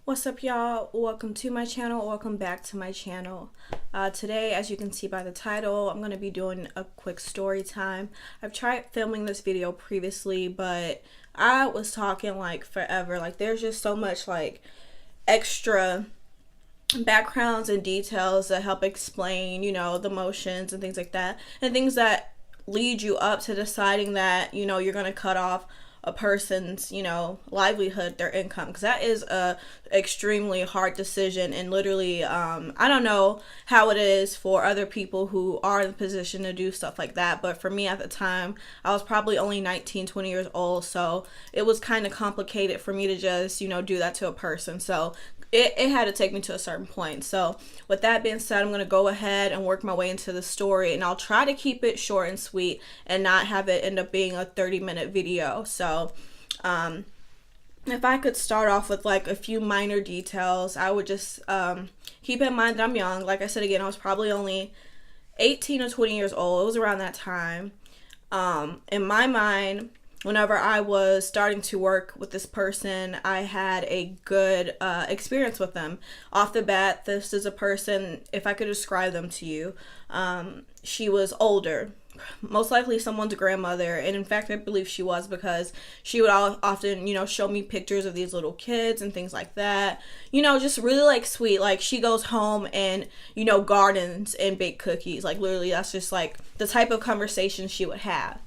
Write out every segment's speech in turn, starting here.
What's up, y'all? Welcome to my channel. Welcome back to my channel. Today, as you can see by the title, I'm going to be doing a quick story time. I've tried filming this video previously, but I was talking like forever. Like, there's just so much like extra backgrounds and details that help explain, the emotions and things like that, and things that lead you up to deciding that, you're going to cut off a person's, livelihood, their income, because that is a extremely hard decision. And literally, I don't know how it is for other people who are in the position to do stuff like that, but for me at the time, I was probably only 19, 20 years old, so it was kind of complicated for me to just, do that to a person. So it had to take me to a certain point. So with that being said, I'm going to go ahead and work my way into the story, and I'll try to keep it short and sweet and not have it end up being a 30-minute video. So if I could start off with like a few minor details, I would just keep in mind that I'm young. Like I said again, I was probably only 18 or 20 years old. It was around that time. In my mind, whenever I was starting to work with this person, I had a good experience with them. Off the bat, this is a person, if I could describe them to you, she was older, most likely someone's grandmother, and in fact I believe she was, because she would often show me pictures of these little kids and things like that, just really like sweet. Like, she goes home and gardens and bake cookies. Like, literally, that's just like the type of conversation she would have.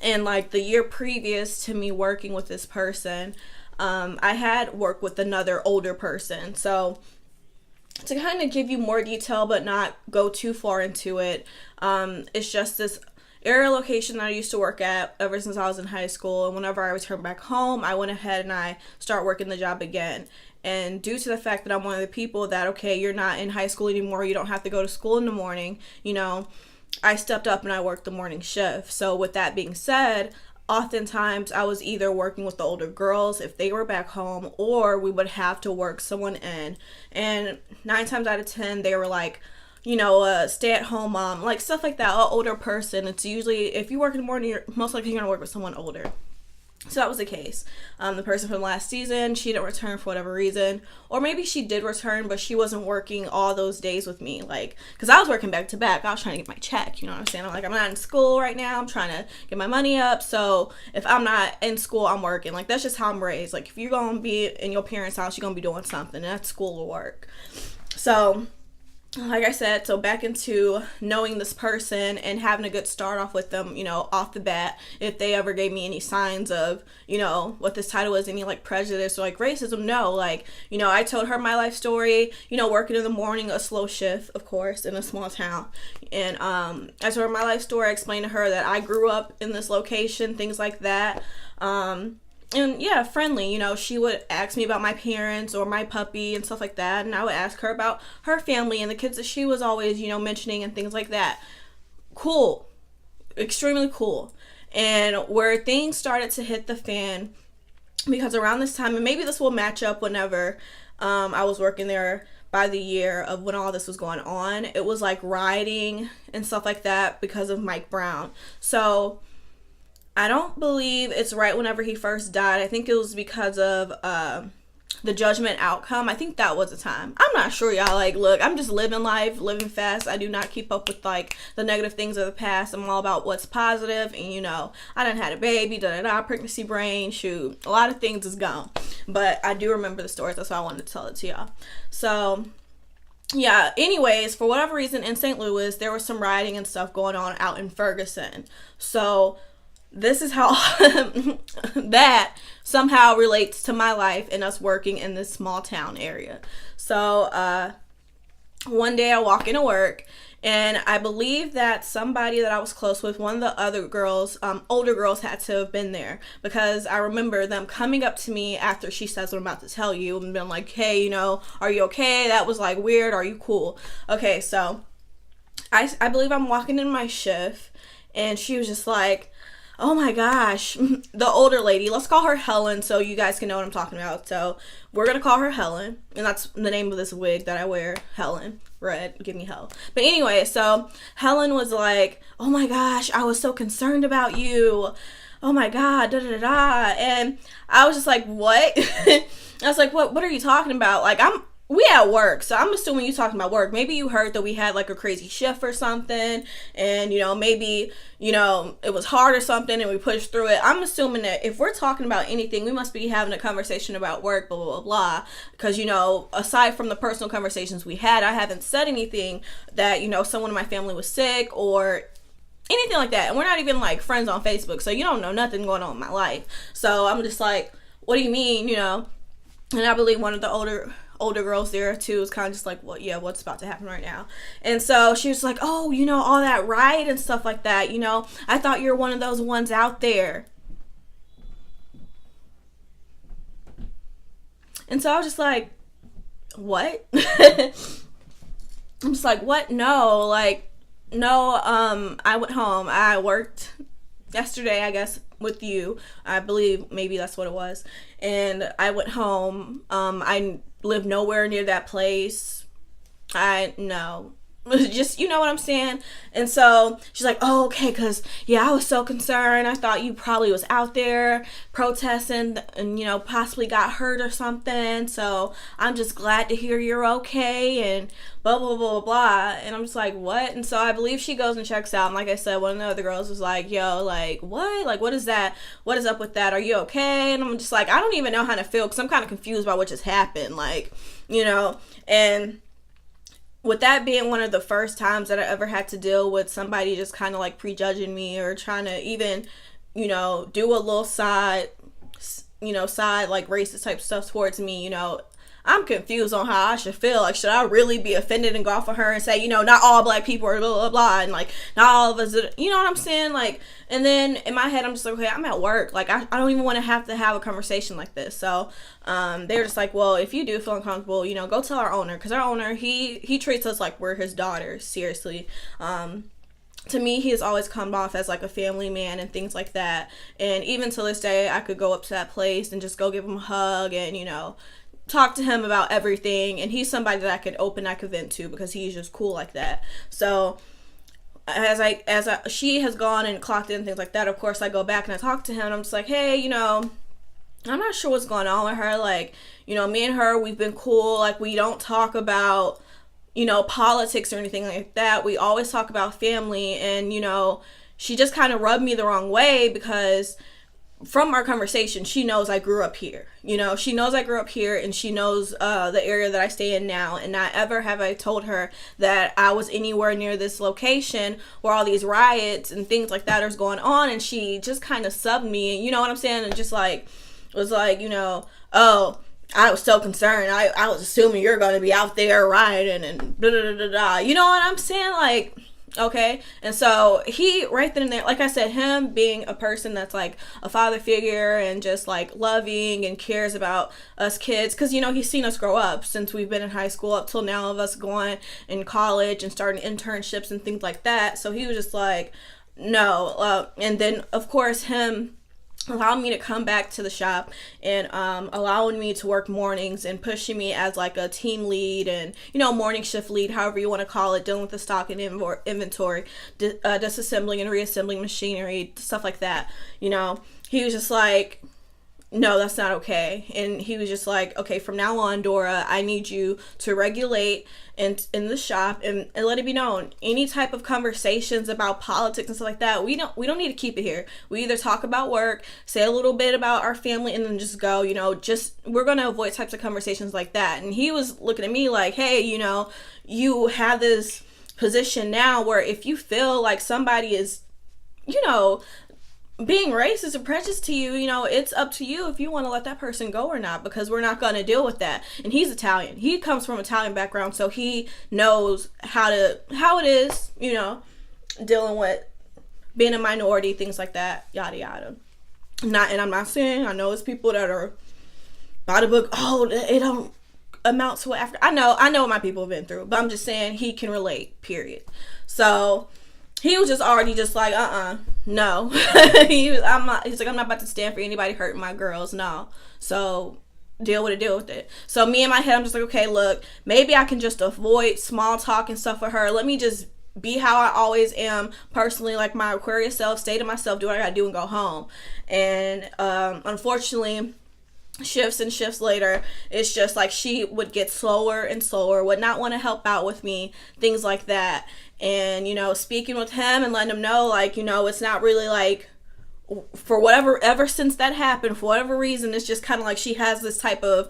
And like the year previous to me working with this person, I had worked with another older person. So to kind of give you more detail but not go too far into it, it's just this area location that I used to work at ever since I was in high school. And whenever I returned back home, I went ahead and I started working the job again. And due to the fact that I'm one of the people that, okay, you're not in high school anymore, you don't have to go to school in the morning, I stepped up and I worked the morning shift. So with that being said, oftentimes I was either working with the older girls if they were back home, or we would have to work someone in. And 9 times out of 10, they were like, a stay-at-home mom, like stuff like that, an older person. It's usually, if you work in the morning, you're most likely going to work with someone older. So that was the case. The person from last season, she didn't return for whatever reason. Or maybe she did return, but she wasn't working all those days with me. Like, because I was working back to back. I was trying to get my check, you know what I'm saying? I'm like, I'm not in school right now. I'm trying to get my money up. So if I'm not in school, I'm working. Like, that's just how I'm raised. Like, if you're going to be in your parents' house, you're going to be doing something. And that's school or work. So like I said, so back into knowing this person and having a good start off with them, off the bat, if they ever gave me any signs of, what this title is, any like prejudice or like racism, no, like, I told her my life story, working in the morning, a slow shift, of course, in a small town. And I told her my life story. I explained to her that I grew up in this location, things like that. And yeah, friendly, she would ask me about my parents or my puppy and stuff like that. And I would ask her about her family and the kids that she was always, mentioning and things like that. Cool. Extremely cool. And where things started to hit the fan, because around this time, and maybe this will match up whenever I was working there by the year of when all this was going on, it was like rioting and stuff like that because of Mike Brown. So I don't believe it's right whenever he first died. I think it was because of the judgment outcome. I think that was the time. I'm not sure, y'all. Like, look, I'm just living life, living fast. I do not keep up with like the negative things of the past. I'm all about what's positive. And I done had a baby, pregnancy brain, shoot, a lot of things is gone. But I do remember the stories. That's why I wanted to tell it to y'all. So yeah, anyways, for whatever reason in St. Louis, there was some rioting and stuff going on out in Ferguson. So this is how that somehow relates to my life and us working in this small town area. So one day I walk into work, and I believe that somebody that I was close with, one of the other girls, older girls, had to have been there, because I remember them coming up to me after she says what I'm about to tell you and been like, hey, are you okay? That was like weird. Are you cool? Okay, so I believe I'm walking in my shift, and she was just like, oh my gosh, the older lady, let's call her Helen so you guys can know what I'm talking about. So we're going to call her Helen, and that's the name of this wig that I wear, Helen. Red, give me hell. But anyway, so Helen was like, oh my gosh, I was so concerned about you. Oh my God, da da da da. And I was just like, what? I was like, what are you talking about? Like, we at work, so I'm assuming you talking about work. Maybe you heard that we had like a crazy shift or something, and, you know, maybe, you know, it was hard or something and we pushed through it. I'm assuming that if we're talking about anything, we must be having a conversation about work, blah, blah, blah, blah. Because, you know, aside from the personal conversations we had, I haven't said anything that, you know, someone in my family was sick or anything like that. And we're not even like friends on Facebook, so you don't know nothing going on in my life. So I'm just like, what do you mean, you know? And I believe one of the older girls there too was kind of just like, well, yeah, what's about to happen right now? And so she was like, oh, you know, all that riot and stuff like that, you know, I thought you were one of those ones out there. And so I was just like, what? I'm just like, what? No, like, no. I went home. I worked yesterday, I guess, with you. I believe maybe that's what it was. And I went home. I live nowhere near that place. Just, you know what I'm saying? And so she's like, oh, okay, because, yeah, I was so concerned. I thought you probably was out there protesting and, you know, possibly got hurt or something. So I'm just glad to hear you're okay and blah, blah, blah, blah, blah. And I'm just like, what? And so I believe she goes and checks out. And like I said, one of the other girls was like, yo, like, what? Like, what is that? What is up with that? Are you okay? And I'm just like, I don't even know how to feel because I'm kind of confused about what just happened. Like, you know, and with that being one of the first times that I ever had to deal with somebody just kind of like prejudging me or trying to even, you know, do a little side like racist type stuff towards me, you know, I'm confused on how I should feel. Like, should I really be offended and go off of her and say, you know, not all black people are blah, blah, blah, and, like, not all of us, you know what I'm saying? Like, and then in my head, I'm just like, okay, I'm at work. Like, I don't even want to have a conversation like this. So, they were just like, well, if you do feel uncomfortable, you know, go tell our owner. Because our owner, he treats us like we're his daughters, seriously. To me, he has always come off as like a family man and things like that. And even to this day, I could go up to that place and just go give him a hug and, you know, talk to him about everything. And he's somebody that I could vent to because he's just cool like that. So she has gone and clocked in and things like that, of course I go back and I talk to him and I'm just like, hey, you know, I'm not sure what's going on with her. Like, you know, me and her, we've been cool. Like, we don't talk about, you know, politics or anything like that. We always talk about family. And, you know, she just kind of rubbed me the wrong way because from our conversation, she knows I grew up here. You know, she knows I grew up here and she knows the area that I stay in now. And not ever have I told her that I was anywhere near this location where all these riots and things like that are going on. And she just kind of subbed me, you know what I'm saying? And just like, was like, you know, oh, I was so concerned. I was assuming you're going to be out there rioting and blah, blah, blah, blah. You know what I'm saying? Like, okay. And so he right then and there, like I said, him being a person that's like a father figure and just like loving and cares about us kids, because, you know, he's seen us grow up since we've been in high school up till now, of us going in college and starting internships and things like that. So he was just like, no. And then of course him allowing me to come back to the shop and allowing me to work mornings and pushing me as like a team lead and, you know, morning shift lead, however you want to call it, dealing with the stock and inventory, disassembling and reassembling machinery, stuff like that. You know, he was just like, no, that's not okay. And he was just like, okay, from now on, Dora, I need you to regulate in the shop and let it be known, any type of conversations about politics and stuff like that, we don't need to keep it here. We either talk about work, say a little bit about our family, and then just go, you know, just, we're going to avoid types of conversations like that. And he was looking at me like, hey, you know, you have this position now where if you feel like somebody is, you know, being racist or prejudiced to you, you know, it's up to you if you want to let that person go or not, because we're not going to deal with that. And he's Italian. He comes from Italian background, so he knows how it is, you know, dealing with being a minority, things like that, yada yada. And I'm not saying, I know it's people that are by the book, oh, it don't amount to what Africa. I know what my people have been through, but I'm just saying he can relate, period. So he was just already just like, no. He's like, I'm not about to stand for anybody hurting my girls, no. So deal with it. So me in my head, I'm just like, okay, look, maybe I can just avoid small talk and stuff with her. Let me just be how I always am personally, like my Aquarius self, stay to myself, do what I gotta do and go home. And unfortunately, shifts and shifts later, it's just like she would get slower and slower, would not want to help out with me, things like that. And, you know, speaking with him and letting him know, like, you know, it's not really like, for whatever, ever since that happened, for whatever reason, it's just kind of like she has this type of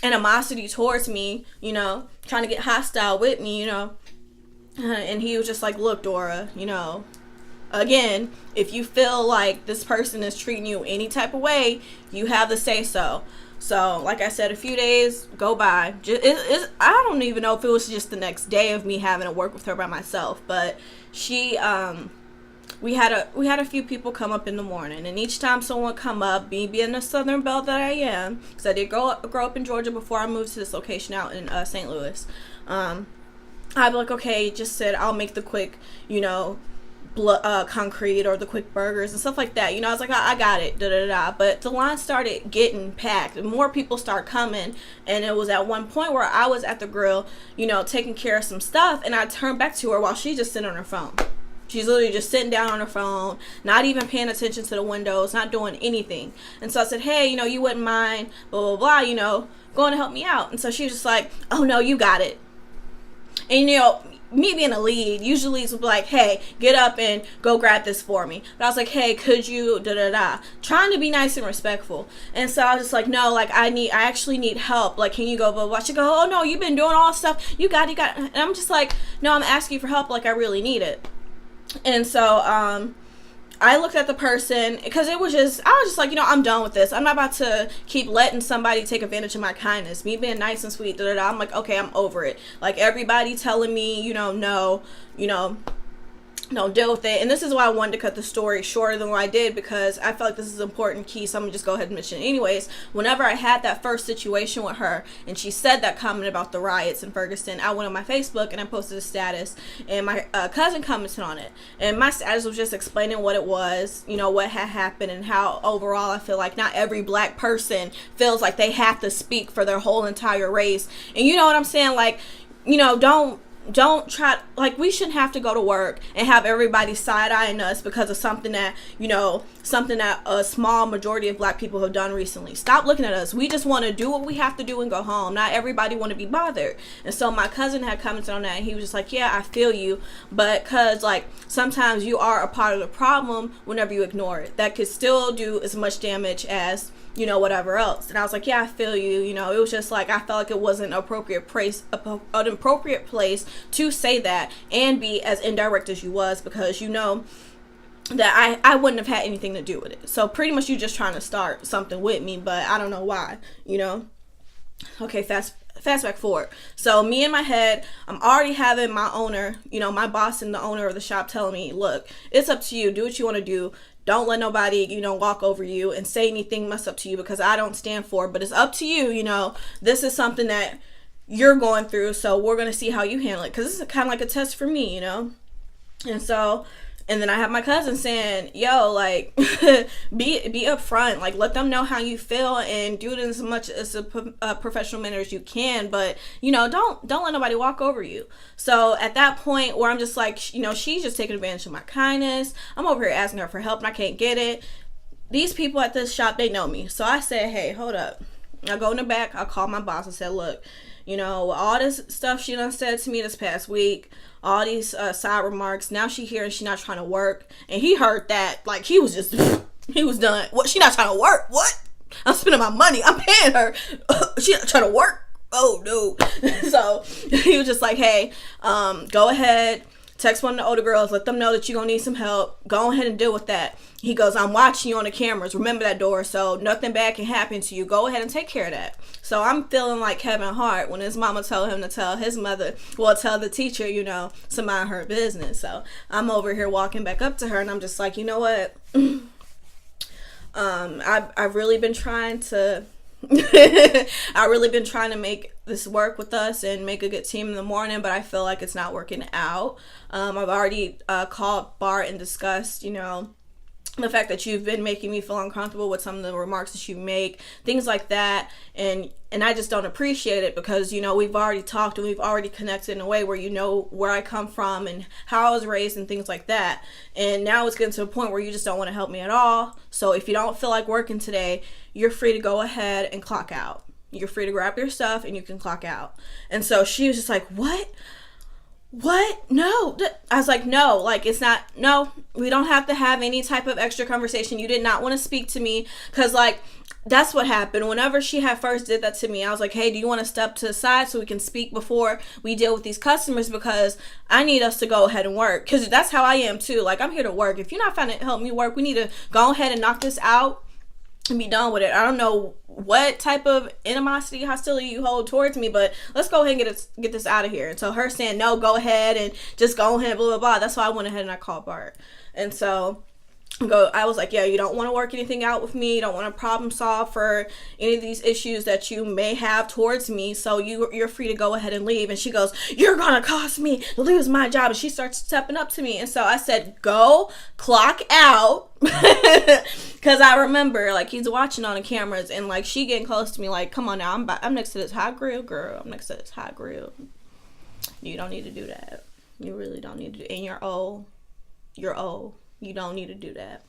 animosity towards me, you know, trying to get hostile with me, you know. And he was just like, look, Dora, you know, again, if you feel like this person is treating you any type of way, you have to say so. So, like I said, a few days go by. I don't even know if it was just the next day of me having to work with her by myself, but she, we had a few people come up in the morning, and each time someone come up, me being the Southern Belle that I am, because I did grow up in Georgia before I moved to this location out in St. Louis. I'd be like, okay, just said I'll make the quick, you know, concrete or the quick burgers and stuff like that. You know, I was like, I got it, da da da. But the line started getting packed, and more people start coming. And it was at one point where I was at the grill, you know, taking care of some stuff, and I turned back to her while she's just sitting on her phone. She's literally just sitting down on her phone, not even paying attention to the windows, not doing anything. And so I said, hey, you know, you wouldn't mind, blah, blah, blah, you know, going to help me out. And so she was just like, oh, no, you got it. And, you know, me being a lead, usually it's like, hey, get up and go grab this for me. But I was like, hey, could you, da-da-da. Trying to be nice and respectful. And so I was just like, no, like, I actually need help. Like, can you go, blah, blah. She go, oh, no, you've been doing all this stuff. You got it. And I'm just like, no, I'm asking you for help. Like, I really need it. And so, I looked at the person, because I was just like, you know, I'm done with this. I'm not about to keep letting somebody take advantage of my kindness. Me being nice and sweet, da da da. I'm like, okay, I'm over it. Like, everybody telling me, you know, no, you know, no, deal with it. And this is why I wanted to cut the story shorter than what I did, because I felt like this is an important key, so I'm gonna just go ahead and mention it anyways. Whenever I had that first situation with her, and she said that comment about the riots in Ferguson, I went on my Facebook and I posted a status, and my cousin commented on it. And my status was just explaining what it was, you know, what had happened, and how overall I feel like not every black person feels like they have to speak for their whole entire race. And you know what I'm saying? Like, you know, don't try, like, we shouldn't have to go to work and have everybody side-eyeing us because of something that, you know, something that a small majority of black people have done recently. Stop looking at us. We just want to do what we have to do and go home. Not everybody want to be bothered. And so my cousin had commented on that, and he was just like, yeah, I feel you, but because, like, sometimes you are a part of the problem whenever you ignore it. That could still do as much damage as, you know, whatever else. And I was like, yeah, I feel you. You know, it was just like, I felt like it wasn't an appropriate place to say that and be as indirect as you was, because you know that I wouldn't have had anything to do with it. So pretty much you just trying to start something with me, but I don't know why, you know. Okay, fast back forward. So me in my head, I'm already having my owner, you know, my boss and the owner of the shop telling me, look, it's up to you. Do what you want to do. Don't let nobody, you know, walk over you and say anything mess up to you, because I don't stand for it. But it's up to you, you know. This is something that you're going through, so we're going to see how you handle it. Because this is kind of like a test for me, you know. And so, and then I have my cousin saying, yo, like, be upfront. Like, let them know how you feel and do it in as much as a professional manner as you can. But, you know, don't let nobody walk over you. So at that point where I'm just like, you know, she's just taking advantage of my kindness. I'm over here asking her for help and I can't get it. These people at this shop, they know me. So I said, hey, hold up. I go in the back. I call my boss and said, look, you know, all this stuff she done said to me this past week, all these side remarks, now she here and she not trying to work. And he heard that, like, he was just, he was done. What, she not trying to work? What? I'm spending my money. I'm paying her. She not trying to work? Oh, no. So he was just like, hey, go ahead. Text one of the older girls, let them know that you're going to need some help. Go ahead and deal with that. He goes, I'm watching you on the cameras. Remember that, door, so nothing bad can happen to you. Go ahead and take care of that. So I'm feeling like Kevin Hart when his mama told him to tell his mother, well, tell the teacher, you know, to mind her business. So I'm over here walking back up to her, and I'm just like, you know what? I've really been trying to... I've really been trying to make this work with us and make a good team in the morning, but I feel like it's not working out. I've already called Bart and discussed, you know, the fact that you've been making me feel uncomfortable with some of the remarks that you make, things like that, and I just don't appreciate it because, you know, we've already talked and we've already connected in a way where you know where I come from and how I was raised and things like that, and now it's getting to a point where you just don't want to help me at all. So if you don't feel like working today, you're free to go ahead and clock out. You're free to grab your stuff and you can clock out. And so she was just like, what? No. I was like, no, like, it's not, no, we don't have to have any type of extra conversation. You did not want to speak to me, because, like, that's what happened. Whenever she had first did that to me, I was like, hey, do you want to step to the side so we can speak before we deal with these customers, because I need us to go ahead and work, because that's how I am too. Like, I'm here to work. If you're not trying to help me work, we need to go ahead and knock this out and be done with it. I don't know what type of animosity, hostility you hold towards me, but let's go ahead and get this out of here. And so her saying, no, go ahead and just go ahead, blah, blah, blah. That's why I went ahead and I called Bart. And so I was like, yeah, you don't want to work anything out with me. You don't want to problem solve for any of these issues that you may have towards me. So you're free to go ahead and leave. And she goes, you're going to cause me to lose my job. And she starts stepping up to me. And so I said, go clock out. Because I remember, like, he's watching on the cameras and, like, she getting close to me, like, come on now, I'm next to this hot grill, girl. I'm next to this hot grill. You don't need to do that. You really don't need to do. And you're old. You don't need to do that.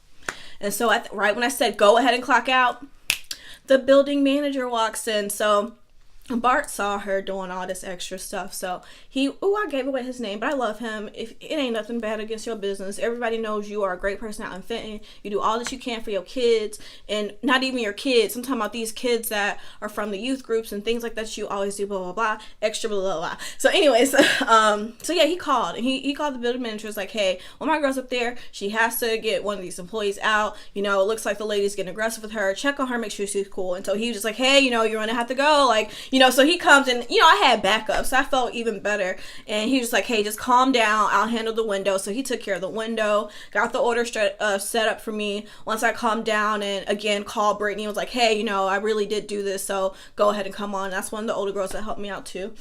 And so right when I said go ahead and clock out, the building manager walks in. So Bart saw her doing all this extra stuff. So I gave away his name, but I love him. If it ain't nothing bad against your business, everybody knows you are a great person out in Fenton. You do all that you can for your kids, and not even your kids. I'm talking about these kids that are from the youth groups and things like that. You always do blah, blah, blah, extra blah, blah, blah. So anyways, so yeah, he called and he called the building manager. Was like, hey, well, my girl's up there. She has to get one of these employees out. You know, it looks like the lady's getting aggressive with her. Check on her, make sure she's cool. And so he was just like, hey, you know, you're going to have to go. Like, you know, so he comes and, you know, I had backup, so I felt even better. And he was like, hey, just calm down. I'll handle the window. So he took care of the window, got the order set up for me. Once I calmed down and again called Brittany, was like, hey, you know, I really did do this, so go ahead and come on. That's one of the older girls that helped me out too.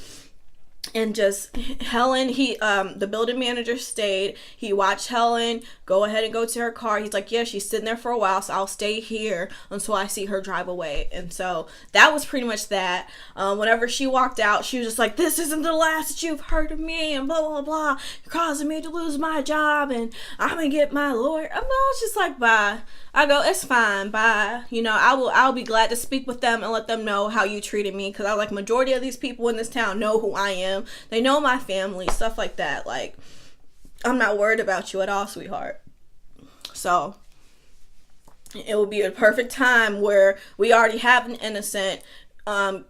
And just Helen, the building manager stayed. He watched Helen go ahead and go to her car. He's like, yeah, she's sitting there for a while, so I'll stay here until I see her drive away. And so that was pretty much that. Whenever she walked out, she was just like, this isn't the last that you've heard of me, and blah, blah, blah. You're causing me to lose my job, and I'm gonna get my lawyer. I was just like, bye. I go, it's fine, bye. You know, I'll be glad to speak with them and let them know how you treated me, because I like majority of these people in this town know who I am. They know my family, stuff like that. Like, I'm not worried about you at all, sweetheart. So it will be a perfect time where we already have an innocent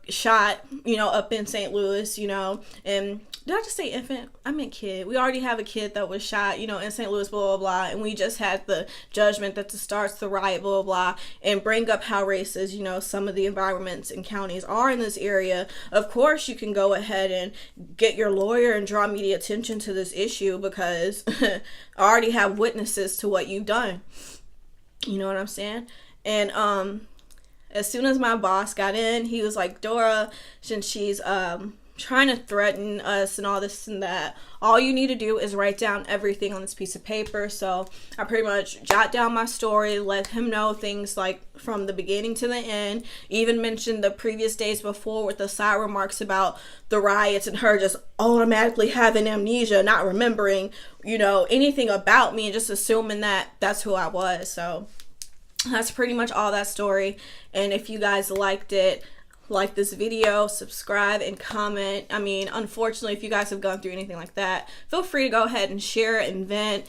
shot, you know, up in St. Louis, you know. And did I just say infant? I meant kid. We already have a kid that was shot, you know, in St. Louis, blah, blah, blah. And we just had the judgment that starts the riot, blah, blah, blah. And bring up how racist, you know, some of the environments and counties are in this area. Of course, you can go ahead and get your lawyer and draw media attention to this issue, because I already have witnesses to what you've done. You know what I'm saying? And as soon as my boss got in, he was like, Dora, since she's trying to threaten us and all this and that, all you need to do is write down everything on this piece of paper. So I pretty much jot down my story, let him know things like from the beginning to the end, even mentioned the previous days before with the side remarks about the riots and her just automatically having amnesia, not remembering, you know, anything about me, and just assuming that that's who I was. So that's pretty much all that story. And if you guys liked it, like this video, subscribe, and comment. I mean, unfortunately, if you guys have gone through anything like that, feel free to go ahead and share it and vent.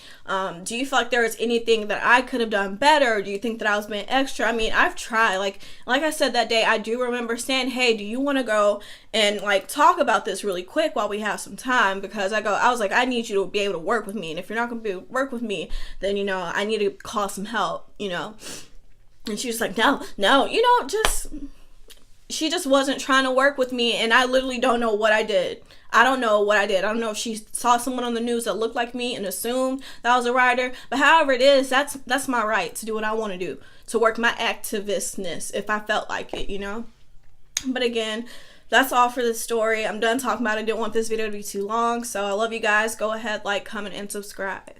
Do you feel like there was anything that I could have done better? Or do you think that I was being extra? I mean, I've tried. Like I said that day, I do remember saying, hey, do you want to go and like talk about this really quick while we have some time? Because I was like, I need you to be able to work with me. And if you're not going to be able to work with me, then, you know, I need to call some help, you know. And she was like, no, you know, she just wasn't trying to work with me, and I literally don't know what I did. I don't know what I did. I don't know if she saw someone on the news that looked like me and assumed that I was a writer. But however it is, that's my right to do what I want to do, to work my activistness if I felt like it, you know. But again, that's all for this story. I'm done talking about it. I didn't want this video to be too long. So I love you guys. Go ahead, like, comment, and subscribe.